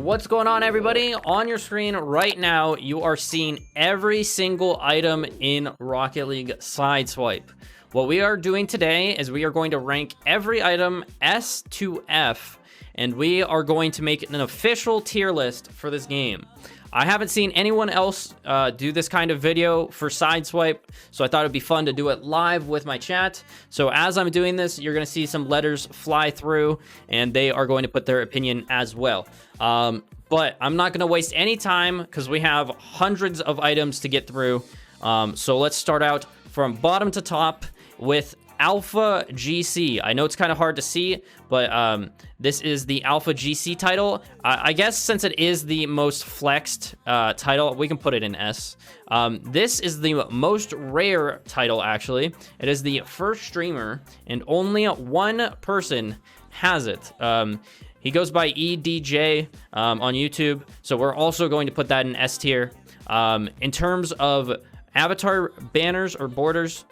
What's going on, everybody? On your screen right now, you are seeing every single item in Rocket League Sideswipe. What we are doing today is we are going to rank every item S to F, and we are going to make an official tier list for this game. I haven't seen anyone else do this kind of video for Sideswipe, so I thought it'd be fun to do it live with my chat. So as I'm doing this, you're going to see some letters fly through, and they are going to put their opinion as well. But I'm not going to waste any time because we have hundreds of items to get through. So let's start out from bottom to top with Alpha GC. I know it's kind of hard to see, but this is the Alpha GC title. I guess since it is the most flexed title, we can put it in S. This is the most rare title, actually. It is the first streamer, and only one person has it. He goes by EDJ on YouTube, so we're also going to put that in S tier. In terms of avatar banners or borders,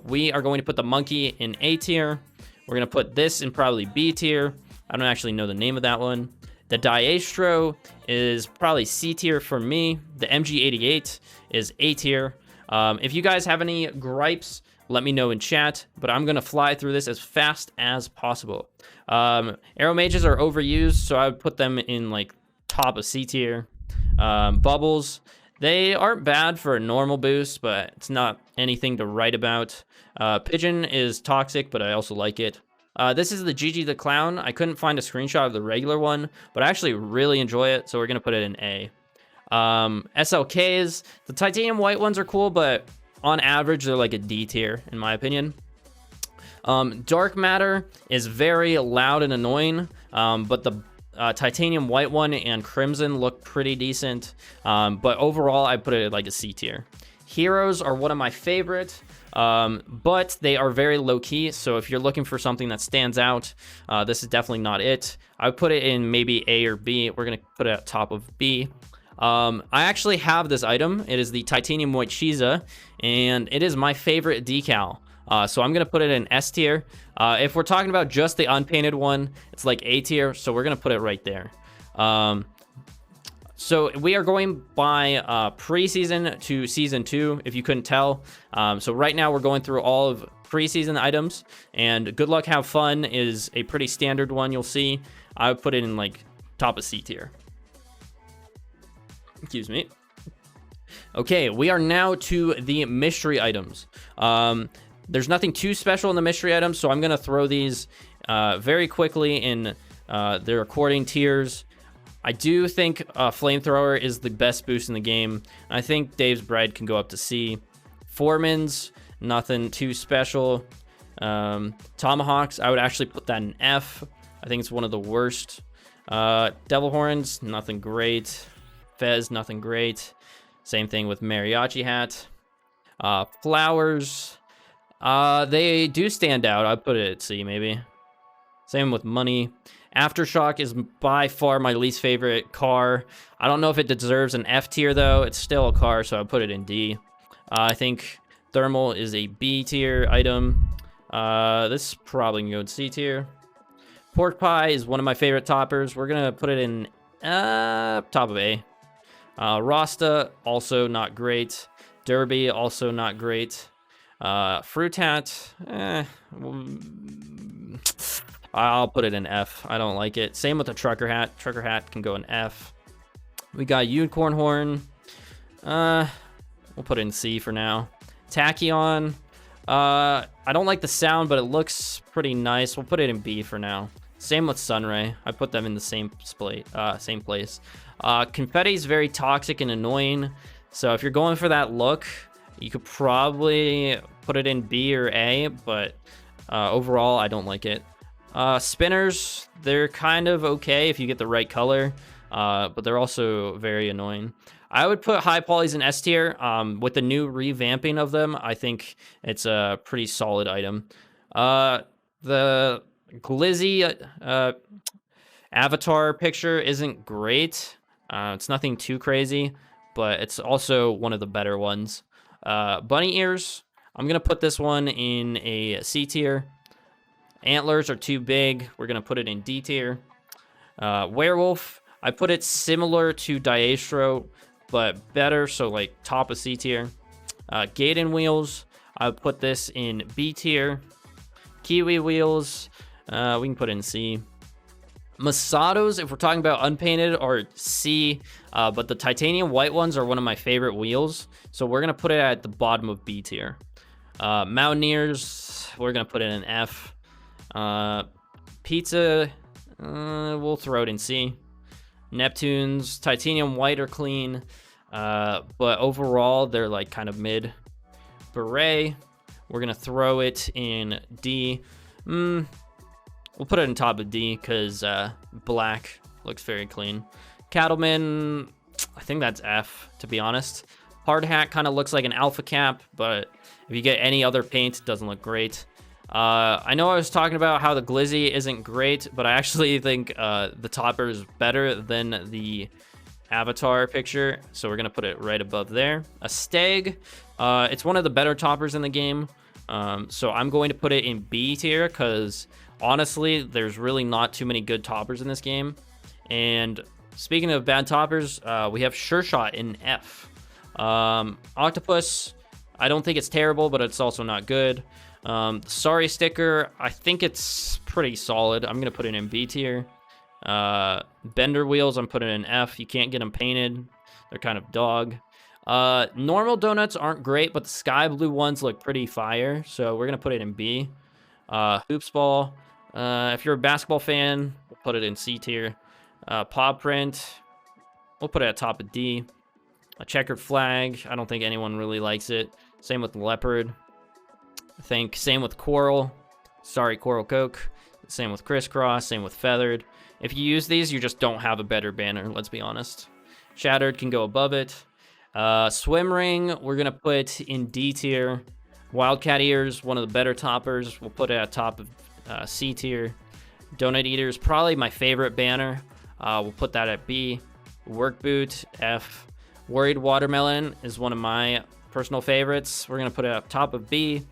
we are going to put the monkey in A tier. We're going to put this in probably B tier. I don't actually know the name of that one. The Diastro is probably C tier for me. The MG88 is A tier. If you guys have any gripes, let me know in chat, but I'm going to fly through this as fast as possible. Arrow mages are overused, so I would put them in like top of C tier. Bubbles, they aren't bad for a normal boost, but it's not anything to write about. Pigeon is toxic, but I also like it. This is the Gigi the Clown. I couldn't find a screenshot of the regular one, but I actually really enjoy it, so we're going to put it in A. SLKs, the titanium white ones are cool, but on average, they're like a D tier, in my opinion. Dark Matter is very loud and annoying, but the titanium white one and crimson look pretty decent, but overall I put it like a C tier. Heroes are one of my favorite, but they are very low-key, so if you're looking for something that stands out, this is definitely not it. I would put it in maybe A or B. We're gonna put it at top of B. I actually have this item. It is the titanium white Shiza, and it is my favorite decal. So I'm going to put it in S tier. If we're talking about just the unpainted one, it's like A tier, so we're going to put it right there. So we are going by preseason to season 2, if you couldn't tell. So right now we're going through all of preseason items, and Good Luck Have Fun is a pretty standard one you'll see. I would put it in like top of C tier. Excuse me. Okay, we are now to the mystery items. There's nothing too special in the mystery items, so I'm going to throw these very quickly in the according tiers. I do think Flamethrower is the best boost in the game. I think Dave's Bread can go up to C. Foreman's, nothing too special. Tomahawks, I would actually put that in F. I think it's one of the worst. Devil Horns, nothing great. Fez, nothing great. Same thing with Mariachi Hat. Flowers, they do stand out. I'd put it at C, maybe. Same with Money. Aftershock is by far my least favorite car. I don't know if it deserves an F tier, though. It's still a car, so I'd put it in D. I think Thermal is a B tier item. This probably can go in C tier. Pork Pie is one of my favorite toppers. We're going to put it in top of A. Rasta, also not great. Derby, also not great. Fruit Hat, I'll put it in F. I don't like it. Same with the Trucker Hat. Trucker Hat can go in F. We got Unicorn Horn. We'll put it in C for now. Tachyon. I don't like the sound, but it looks pretty nice. We'll put it in B for now. Same with Sunray. I put them in the same place. Confetti is very toxic and annoying. So if you're going for that look, you could probably put it in B or A, but overall, I don't like it. Spinners, they're kind of okay if you get the right color, but they're also very annoying. I would put high polys in S tier. With the new revamping of them, I think it's a pretty solid item. The Glizzy avatar picture isn't great. It's nothing too crazy, but it's also one of the better ones. Bunny ears, I'm gonna put this one in a C tier. Antlers are too big. We're gonna put it in D tier. Werewolf, I put it similar to Diastro, but better, so like top of C tier. Gaiden wheels, I put this in B tier. Kiwi wheels, we can put in C. Masatos, if we're talking about unpainted, are C, but the titanium white ones are one of my favorite wheels, so we're gonna put it at the bottom of B tier. Mountaineers, we're gonna put it in F. Pizza, we'll throw it in C. Neptunes, titanium white are clean, but overall they're like kind of mid. Beret, we're gonna throw it in D. We'll put it on top of D because black looks very clean. Cattleman, I think that's F, to be honest. Hard hat kind of looks like an alpha cap, but if you get any other paint, it doesn't look great. I know I was talking about how the glizzy isn't great, but I actually think the topper is better than the avatar picture, so we're gonna put it right above there. A stag, it's one of the better toppers in the game, so I'm going to put it in B tier because honestly, there's really not too many good toppers in this game. And speaking of bad toppers, we have Sure Shot in F. Octopus, I don't think it's terrible, but it's also not good. Sorry sticker, I think it's pretty solid. I'm going to put it in B tier. Bender wheels, I'm putting in F. You can't get them painted. They're kind of dog. Normal donuts aren't great, but the sky blue ones look pretty fire, so we're going to put it in B. Hoops ball, if you're a basketball fan, we'll put it in C tier. Paw print, we'll put it at top of D. A checkered flag, I don't think anyone really likes it. Same with leopard. I think same with coral. Sorry, coral coke. Same with crisscross, same with feathered. If you use these, you just don't have a better banner, let's be honest. Shattered can go above it. Swim ring, we're gonna put in D tier. Wildcat ears, one of the better toppers. We'll put it at top of C tier. Donut eaters, probably my favorite banner. We'll put that at B. Work boot, F. Worried watermelon is one of my personal favorites. We're gonna put it at top of B.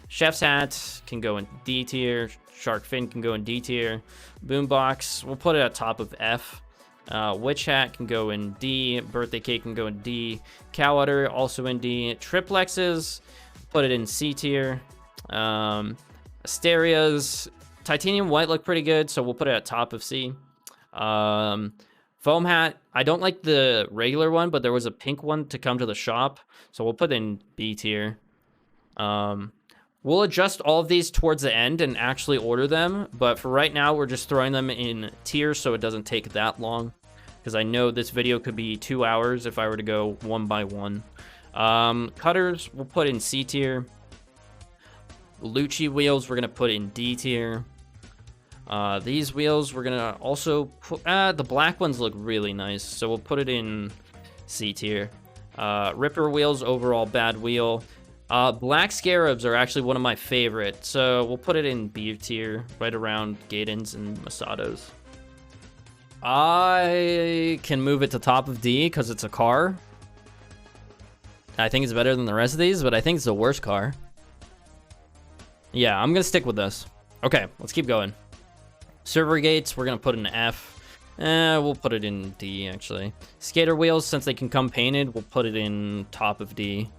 Chef's hat can go in D tier. Shark fin can go in D tier. Boombox, we'll put it at top of F. Witch hat can go in D. Birthday cake can go in D. Cow udder also in D. Triplexes, put it in C tier. Asterias, titanium white look pretty good, so we'll put it at top of C. Foam hat, I don't like the regular one, but there was a pink one to come to the shop, so we'll put it in B tier. We'll adjust all of these towards the end and actually order them, but for right now, we're just throwing them in tiers so it doesn't take that long, because I know this video could be 2 hours if I were to go one by one. Cutters, we'll put in C tier. Lucci wheels, we're going to put in D tier. These wheels, we're going to also put... the black ones look really nice, so we'll put it in C tier. Ripper wheels, overall bad wheel. Black scarabs are actually one of my favorites, so we'll put it in B tier, right around Gaidens and Masatos. I can move it to top of D because it's a car. I think it's better than the rest of these, but I think it's the worst car. Yeah, I'm gonna stick with this. Okay, let's keep going. Server gates, we're gonna put in F. We'll put it in D, actually. Skater wheels, since they can come painted, we'll put it in top of D.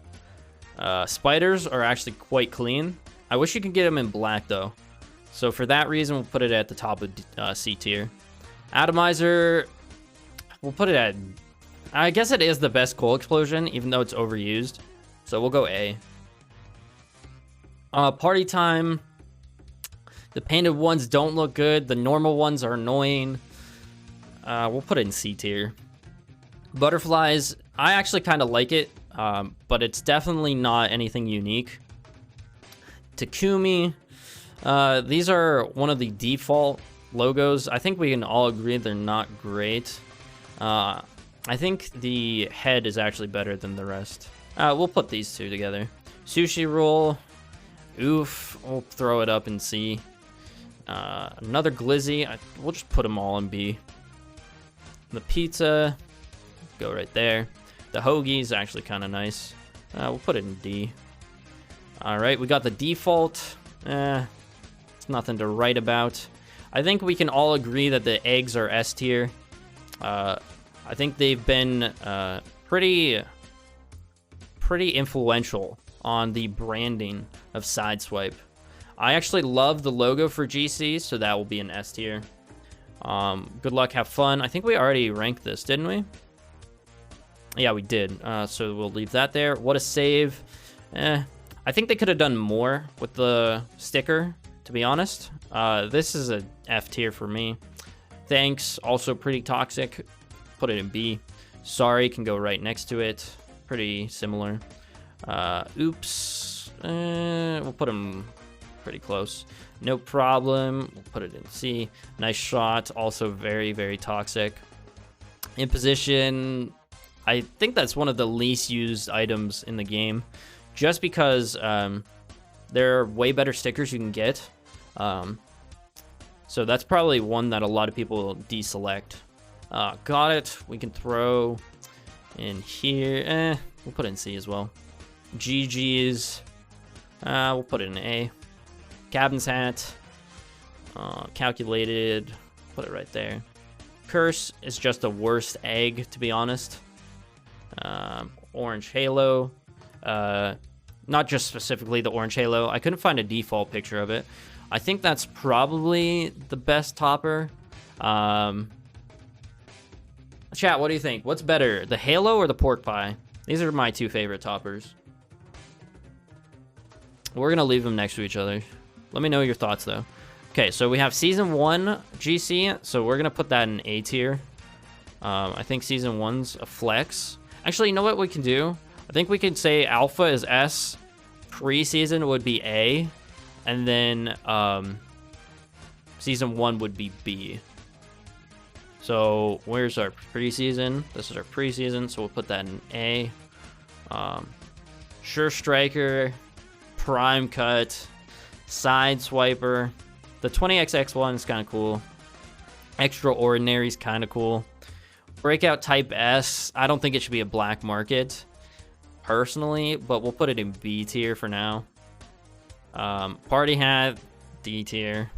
Spiders are actually quite clean. I wish you could get them in black, though. So for that reason, we'll put it at the top of C tier. Atomizer, we'll put it at... I guess it is the best coal explosion, even though it's overused. So we'll go A. Party time. The painted ones don't look good. The normal ones are annoying. We'll put it in C tier. Butterflies, I actually kind of like it, but it's definitely not anything unique. Takumi, these are one of the default logos. I think we can all agree they're not great. I think the head is actually better than the rest. We'll put these two together. Sushi roll, oof, we'll throw it up in C. Another glizzy, we'll just put them all in B. The pizza, go right there. The hoagie is actually kind of nice. We'll put it in D. All right, we got the default. It's nothing to write about. I think we can all agree that the eggs are S tier. I think they've been pretty influential on the branding of Sideswipe. I actually love the logo for GC, so that will be an S tier. Good luck, have fun. I think we already ranked this, didn't we? Yeah, we did. So we'll leave that there. What a save. I think they could have done more with the sticker, to be honest. This is a F tier for me. Thanks, also pretty toxic. Put it in B. Sorry can go right next to it. Pretty similar. Oops. We'll put them pretty close. No problem. We'll put it in C. Nice shot. Also very, very toxic. Imposition. I think that's one of the least used items in the game, just because there are way better stickers you can get. So that's probably one that a lot of people deselect. Got it. We can throw in here. We'll put it in C as well. GG's. We'll put it in A. Captain's hat. Calculated. Put it right there. Curse is just the worst egg, to be honest. Orange halo. Not just specifically the orange halo. I couldn't find a default picture of it. I think that's probably the best topper. Chat, what do you think? What's better, the halo or the pork pie? These are my two favorite toppers. We're gonna leave them next to each other. Let me know your thoughts though. Okay, so we have season 1 GC, so we're gonna put that in A tier. I think season 1's a flex. Actually, you know what we can do? I think we could say alpha is S, pre-season would be A, and then season 1 would be B. So where's our preseason? This is our preseason, so we'll put that in A. Sure Striker, Prime Cut, Sideswiper. The 20XX1 is kind of cool. Extraordinary is kind of cool. Breakout Type S, I don't think it should be a black market, personally, but we'll put it in B tier for now. Party Hat, D tier.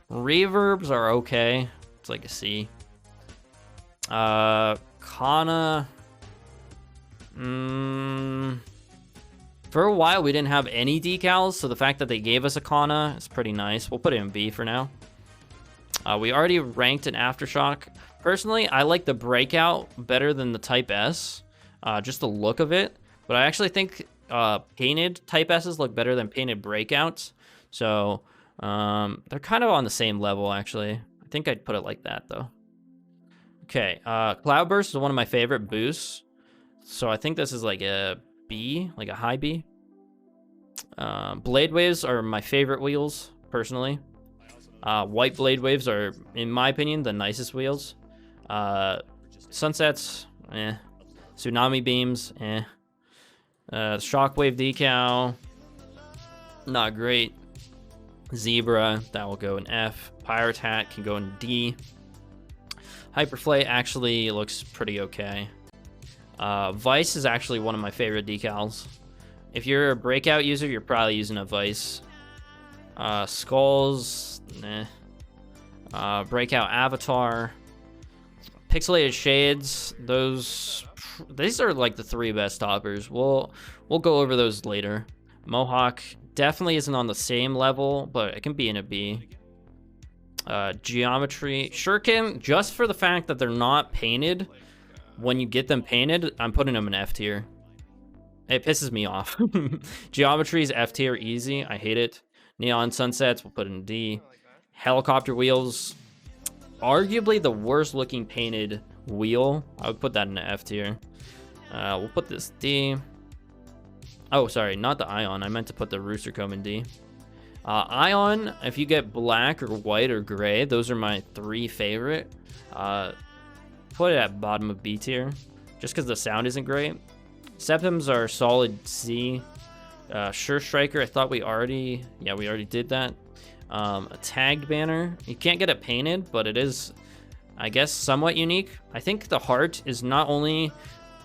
Reverbs are okay. It's like a C. Kana. For a while, we didn't have any decals, so the fact that they gave us a Kana is pretty nice. We'll put it in B for now. We already ranked an Aftershock. Personally, I like the Breakout better than the Type S, just the look of it. But I actually think painted Type S's look better than painted Breakouts. So they're kind of on the same level, actually. I think I'd put it like that, though. Okay, Cloudburst is one of my favorite boosts. So I think this is like a B, like a high B. Blade Waves are my favorite wheels, personally. White Blade Waves are, in my opinion, the nicest wheels. Sunsets, eh. Tsunami Beams, eh. Shockwave Decal, not great. Zebra, that will go in F. Pirate Hat can go in D. Hyperflay actually looks pretty okay. Vice is actually one of my favorite decals. If you're a Breakout user, you're probably using a Vice. Skulls, nah. Breakout Avatar. Pixelated Shades, these are like the 3 best toppers. We'll go over those later. Mohawk definitely isn't on the same level, but it can be in a B. Geometry, Shuriken, just for the fact that they're not painted. When you get them painted, I'm putting them in F tier. It pisses me off. Geometry is F tier easy. I hate it. Neon Sunsets, we'll put in D. Helicopter Wheels, arguably the worst looking painted wheel. I would put that in the F tier. We'll put this D. Oh, sorry, not the Ion. I meant to put the Rooster Comb in D. Ion, if you get black or white or gray, those are my 3 favorite. Put it at bottom of B tier, just because the sound isn't great. Septums are solid C. Sure Striker, I thought we already did that. A tagged banner, you can't get it painted, but it is, I guess, somewhat unique. I think the heart is not only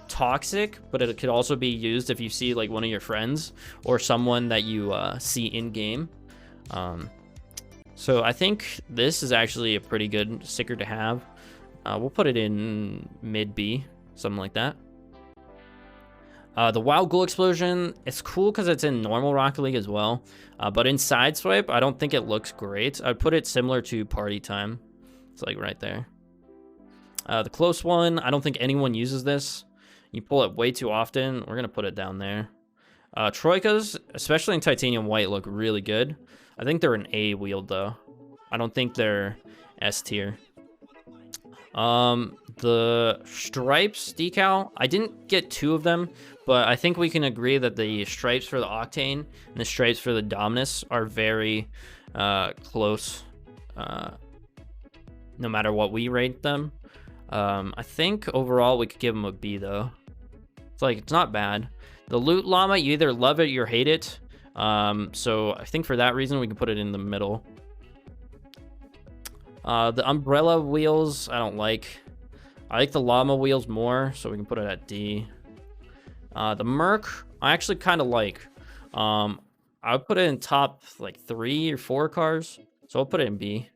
toxic, but it could also be used if you see like one of your friends or someone that you see in game. So I think this is actually a pretty good sticker to have. We'll put it in mid B, something like that. The Wild Ghoul Explosion, it's cool because it's in normal Rocket League as well. But in Sideswipe, I don't think it looks great. I'd put it similar to Party Time. It's like right there. The Close One, I don't think anyone uses this. You pull it way too often. We're going to put it down there. Troikas, especially in Titanium White, look really good. I think they're an A wheel, though. I don't think they're S tier. The Stripes decal, I didn't get 2 of them, but I think we can agree that the stripes for the Octane and the stripes for the Dominus are very close, no matter what we rate them. I think overall we could give them a B, though. It's not bad. The Loot Llama, you either love it or hate it. So I think for that reason we can put it in the middle. The Umbrella wheels, I don't like. I like the Llama wheels more, so we can put it at D. The Merc, I actually kind of like. I would put it in top, like, 3 or 4 cars, so I'll put it in B.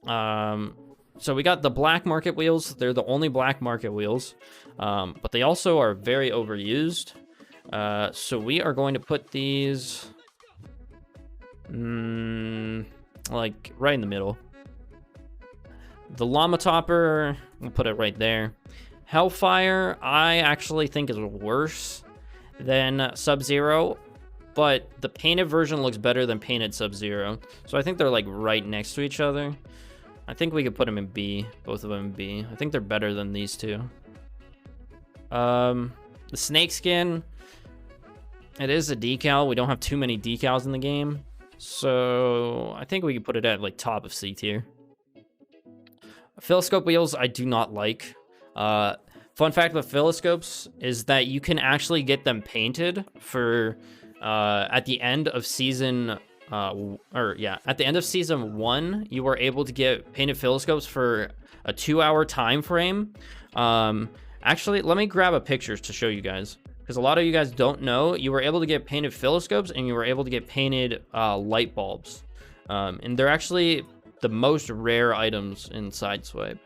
So we got the Black Market wheels. They're the only Black Market wheels, but they also are very overused. So we are going to put these... like right in the middle. The Llama Topper, we'll put it right there. Hellfire, I actually think is worse than Sub-Zero, but the painted version looks better than painted Sub-Zero. So I think they're like right next to each other. I think we could put them in B, both of them in B. I think they're better than these two. The Snake Skin, it is a decal. We don't have too many decals in the game. So I think we could put it at like top of C tier. Philoscope wheels, I do not like. Fun fact about philoscopes is that you can actually get them painted for at the end of season at the end of season 1, you were able to get painted philoscopes for a 2-hour time frame. Actually, let me grab a picture to show you guys, because a lot of you guys don't know, you were able to get painted philoscopes and you were able to get painted light bulbs. And they're actually the most rare items in Sideswipe.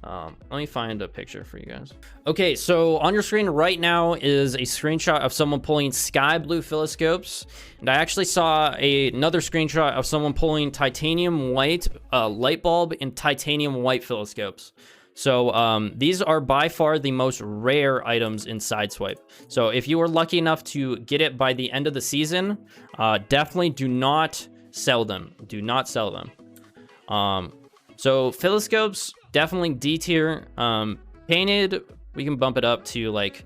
Let me find a picture for you guys. Okay, so on your screen right now is a screenshot of someone pulling sky blue philoscopes. And I actually saw another screenshot of someone pulling titanium white light bulb and titanium white philoscopes. So these are by far the most rare items in Sideswipe. So if you were lucky enough to get it by the end of the season, definitely do not sell them. Do not sell them. So philoscopes, definitely D tier. Painted, we can bump it up to like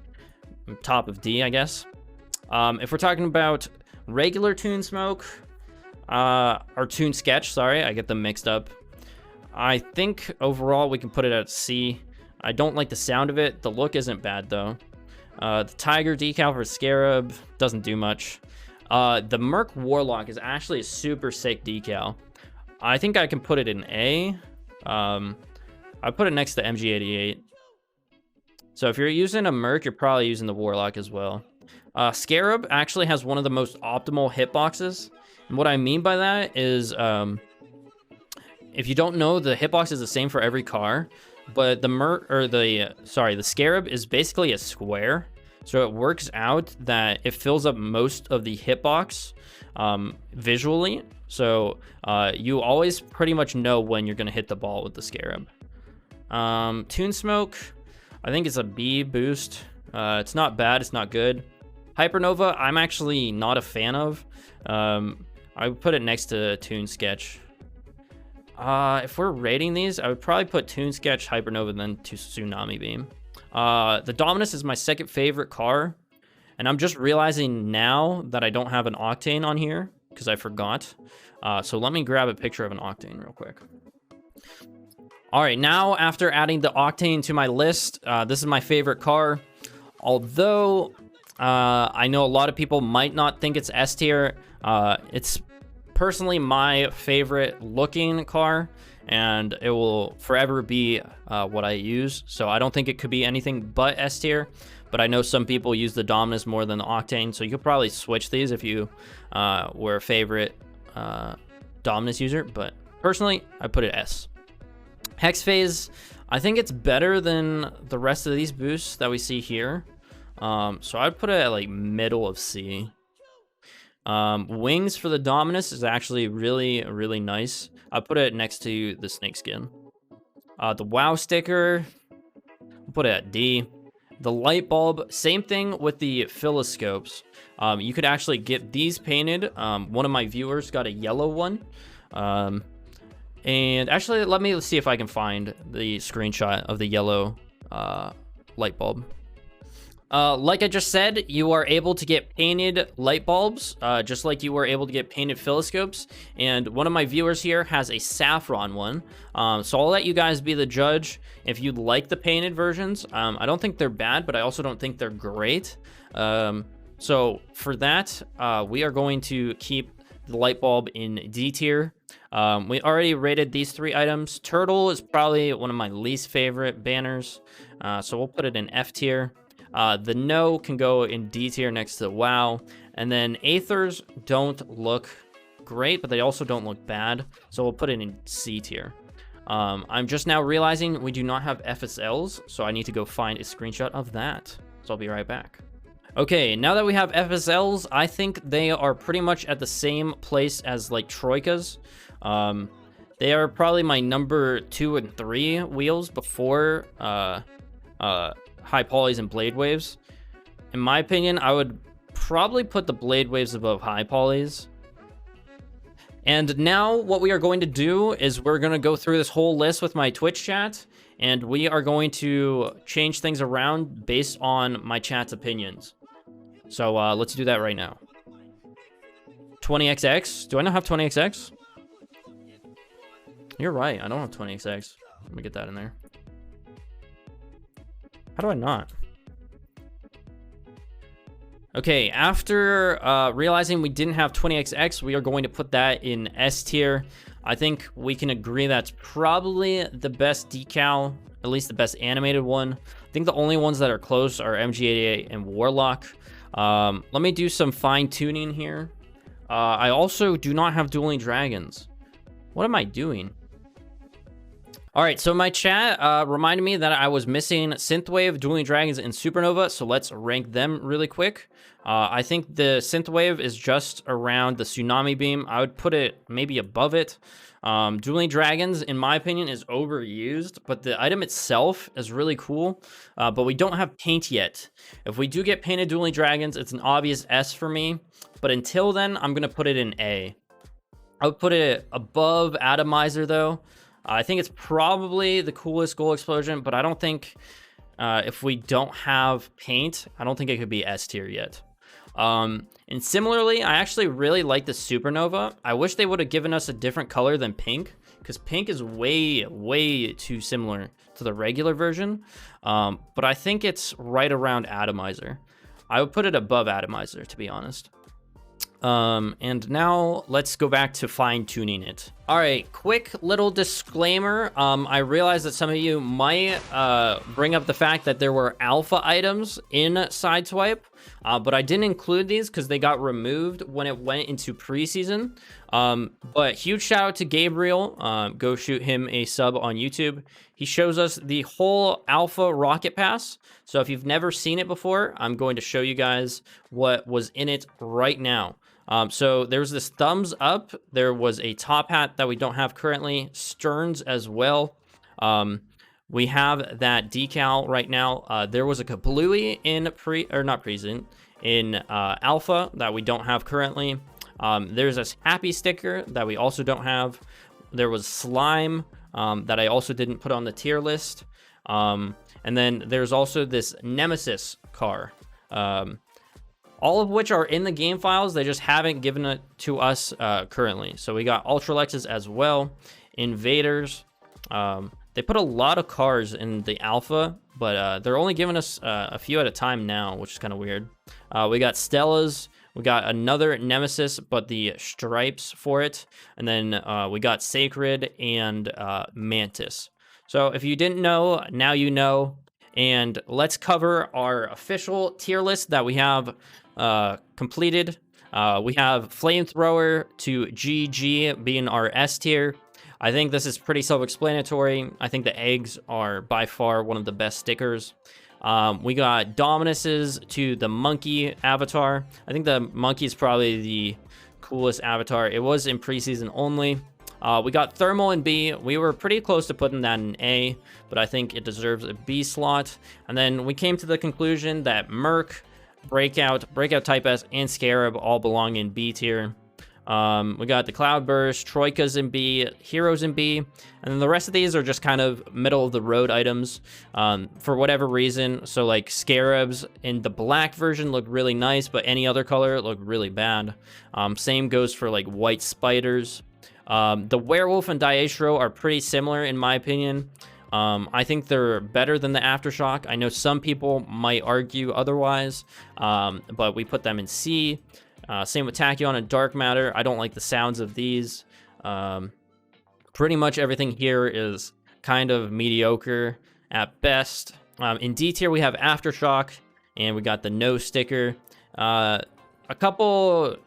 top of D, I guess. If we're talking about regular Toon Smoke, or Toon Sketch, sorry, I get them mixed up. I think overall we can put it at C. I don't like the sound of it. The look isn't bad though. The Tiger decal for Scarab doesn't do much. The Merc Warlock is actually a super sick decal. I think I can put it in A. I put it next to MG88. So if you're using a Merc, you're probably using the Warlock as well. Scarab actually has one of the most optimal hitboxes. And what I mean by that is, if you don't know, the hitbox is the same for every car, but the Scarab is basically a square. So it works out that it fills up most of the hitbox visually. So you always pretty much know when you're going to hit the ball with the Scarab. Toon Smoke, I think it's a B boost. It's not bad, it's not good. Hypernova, I'm actually not a fan of. I would put it next to Toon Sketch. If we're rating these, I would probably put Toon Sketch, Hypernova, then to Tsunami Beam. The Dominus is my second favorite car, and I'm just realizing now that I don't have an Octane on here because I forgot. So let me grab a picture of an Octane real quick. All right, now after adding the Octane to my list, this is my favorite car. Although I know a lot of people might not think it's S tier, it's personally my favorite looking car, and it will forever be what I use. So I don't think it could be anything but S tier, but I know some people use the Dominus more than the Octane, so you could probably switch these if you were a favorite Dominus user, but personally, I put it S. Hex Phase, I think it's better than the rest of these boosts that we see here. So I'd put it at like middle of C. Wings for the Dominus is actually really nice. I'd put it next to the snake skin. The WoW sticker, I'll put it at D. The light bulb, same thing with the philoscopes. You could actually get these painted. One of my viewers got a yellow one. And actually, let me see if I can find the screenshot of the yellow light bulb. Like I just said, you are able to get painted light bulbs, just like you were able to get painted philoscopes. And one of my viewers here has a saffron one. So I'll let you guys be the judge if you'd like the painted versions. I don't think they're bad, but I also don't think they're great. So for that, we are going to keep the light bulb in D tier. We already rated these 3 items. Turtle is probably one of my least favorite banners. So we'll put it in F tier. The No can go in D tier next to WoW. And then Aethers don't look great, but they also don't look bad. So we'll put it in C tier. I'm just now realizing we do not have FSLs, so I need to go find a screenshot of that. So I'll be right back. Okay, now that we have FSLs, I think they are pretty much at the same place as like Troikas. They are probably my number 2 and 3 wheels before high polys and blade waves. In my opinion, I would probably put the blade waves above high polys. And now what we are going to do is we're going to go through this whole list with my Twitch chat, and we are going to change things around based on my chat's opinions. So let's do that right now. 20XX. Do I not have 20XX? You're right. I don't have 20XX. Let me get that in there. How do I not? Okay, after realizing we didn't have 20XX, we are going to put that in S tier. I think we can agree that's probably the best decal, at least the best animated one. I think the only ones that are close are MG88 and Warlock. Let me do some fine-tuning here. I also do not have Dueling Dragons. What am I doing? All right, so my chat reminded me that I was missing Synthwave, Dueling Dragons, and Supernova, so let's rank them really quick. I think the Synthwave is just around the Tsunami Beam. I would put it maybe above it. Dueling Dragons, in my opinion, is overused, but the item itself is really cool, but we don't have paint yet. If we do get painted Dueling Dragons, it's an obvious S for me, but until then, I'm going to put it in A. I would put it above Atomizer, though. I think it's probably the coolest Goal Explosion, but I don't think if we don't have paint, I don't think it could be S tier yet. And similarly, I actually really like the Supernova. I wish they would have given us a different color than pink, because pink is way too similar to the regular version. But I think it's right around Atomizer. I would put it above Atomizer, to be honest. And now let's go back to fine-tuning it. All right, quick little disclaimer. I realize that some of you might bring up the fact that there were alpha items in Sideswipe, but I didn't include these because they got removed when it went into preseason. But huge shout out to Gabriel. Go shoot him a sub on YouTube. He shows us the whole alpha rocket pass. So if you've never seen it before, I'm going to show you guys what was in it right now. So there's this thumbs up. There was a top hat that we don't have currently. Sterns as well. We have that decal right now. There was a Kablooey in in alpha that we don't have currently. There's this happy sticker that we also don't have. There was slime that I also didn't put on the tier list. And then there's also this Nemesis car. All of which are in the game files. They just haven't given it to us currently. So we got Ultralexes as well. Invaders. They put a lot of cars in the alpha, but they're only giving us a few at a time now, which is kind of weird. We got Stellas. We got another Nemesis, but the stripes for it. And then we got Sacred and Mantis. So if you didn't know, now you know. And let's cover our official tier list that we have completed. We have Flamethrower to GG being our S tier. I think this is pretty self-explanatory. I think the eggs are by far one of the best stickers. We got Dominuses to the monkey avatar. I think the monkey is probably the coolest avatar. It was in preseason only. We got Thermal in B. We were pretty close to putting that in A, but I think it deserves a B slot. And then we came to the conclusion that Merc, Breakout Type S, and Scarab all belong in B tier. We got the Cloudburst, Troikas in B, Heroes in B, and then the rest of these are just kind of middle of the road items for whatever reason. So like Scarabs in the black version look really nice, but any other color look really bad. Same goes for like white spiders. The Werewolf and Diastro are pretty similar in my opinion. I think they're better than the Aftershock. I know some people might argue otherwise, but we put them in C. Same with Tachyon and Dark Matter. I don't like the sounds of these. Pretty much everything here is kind of mediocre at best. In D tier, we have Aftershock, and we got the no sticker. A couple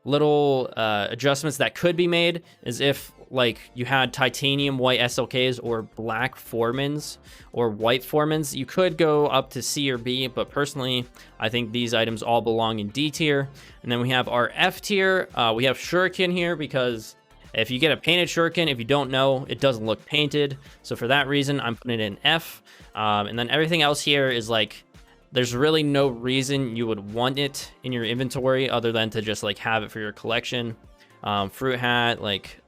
little adjustments that could be made is if like you had titanium white SLKs or black Formans or white Formans, you could go up to C or B, but personally I think these items all belong in D tier. And then we have our F tier. We have Shuriken here because if you get a painted Shuriken, if you don't know, it doesn't look painted, so for that reason I'm putting it in F. And then everything else here is like, there's really no reason you would want it in your inventory other than to just like have it for your collection. Fruit Hat, like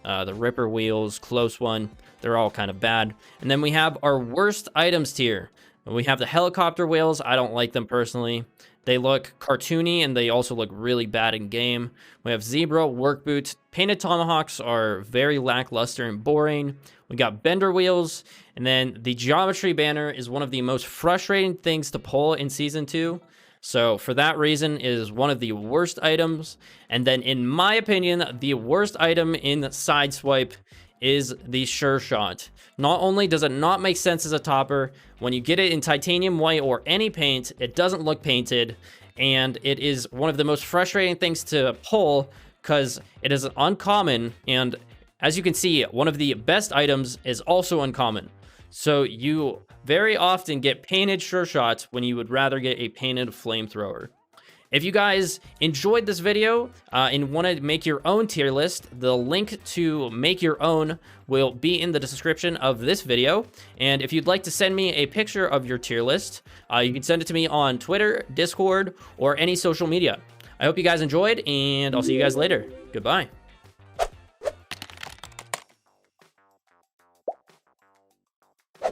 the Ripper Wheels, Close One, they're all kind of bad. And then we have our worst items tier. We have the Helicopter Whales. I don't like them personally. They look cartoony and they also look really bad in game. We have Zebra, Work Boots. Painted Tomahawks are very lackluster and boring. We got Bender Wheels. And then the Geometry Banner is one of the most frustrating things to pull in Season 2. So for that reason, it is one of the worst items. And then in my opinion, the worst item in Sideswipe is the Sure Shot. Not only does it not make sense as a topper, when you get it in titanium white or any paint, it doesn't look painted, and it is one of the most frustrating things to pull because it is uncommon, and as you can see, one of the best items is also uncommon. So you very often get painted Sure Shots when you would rather get a painted Flamethrower. If you guys enjoyed this video and want to make your own tier list, the link to make your own will be in the description of this video. And if you'd like to send me a picture of your tier list, you can send it to me on Twitter, Discord, or any social media. I hope you guys enjoyed, and I'll see you guys later. Goodbye.